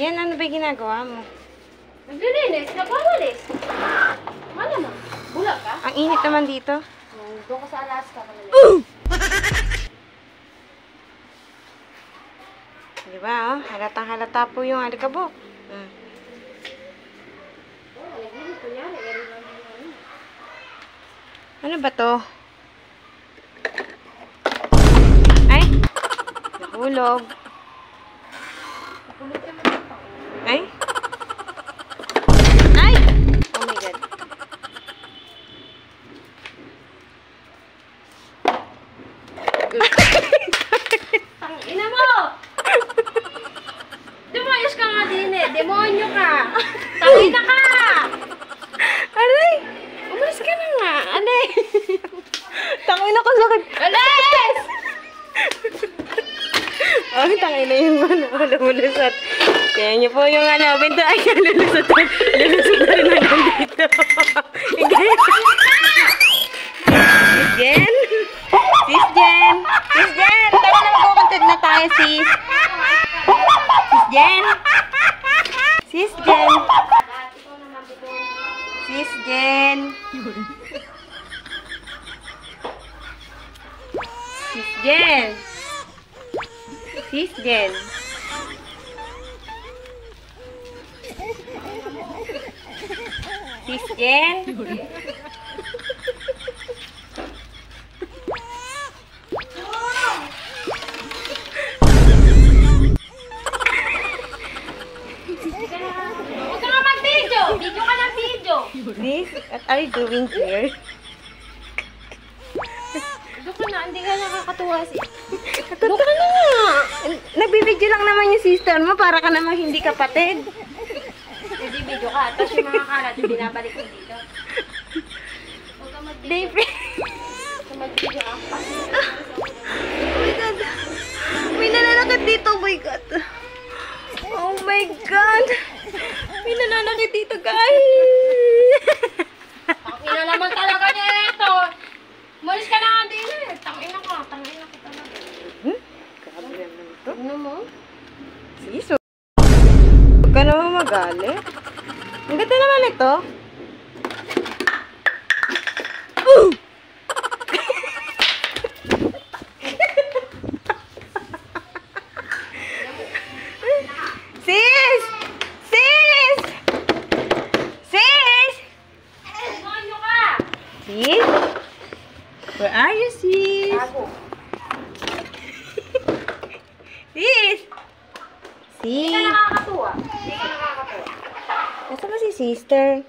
Jen, ano ba ginagawa mo? Naglilinis, nagwawalis. Ano mo? Bulag ka? Ang init naman dito. Doon ka sa Alaska. Di ba, oh? Halatang halata po yung alikabok. Naglilinis ko yan. Ano ba to? Ay! Nahulog. Nakulog ka naman ito. Ay! Ay! Oh my God. Ina mo! Dumayos ka nga din eh. Demonyo ka. Tangina ka! Aray! Umalis ka na nga. Alay! Tangin ako sakit. Alis! Ay, tangin na yung lulusot. Kaya niyo po yung binto. Ay, lulusot. Lulusot na rin hanggang dito. Sis Jen? Sis Jen? Sis Jen! Tara na magkukuntad na tayo, sis. Sis Jen? Sis Jen? Sis Jen? Sis Jen? Sis Jen? Sis Jen? Huwag ka nga mag-video! Video ka ng video! This, what are you doing here? Doon ka na, hindi ka nakakatuwa si... Doon ka na nga. Nagbibideo lang naman yung sister mo para ka naman hindi kapatid. Hindi video ka, tapos yung mga karat, binabalik mo dito. Huwag ka mag-video. Dave. Huwag ka mag-video ka. Oh my God. May nananakit dito. Oh my God. Oh my God. May nananakit dito, guys. Tangina naman talaga niya ito. Malis ka na nga din eh. Tangina ka talaga. Grabe naman ito. Ano mo? Sis, huwag ka naman magalit. Ang ganda naman ito. Sis! Sis! Sis! Demonyo ka! Sis? Where are you, sis? Bago. Sis! Hindi Sis! ka nakakatuwa. Hindi ka nakakatuwa. Nasaan ba si sister?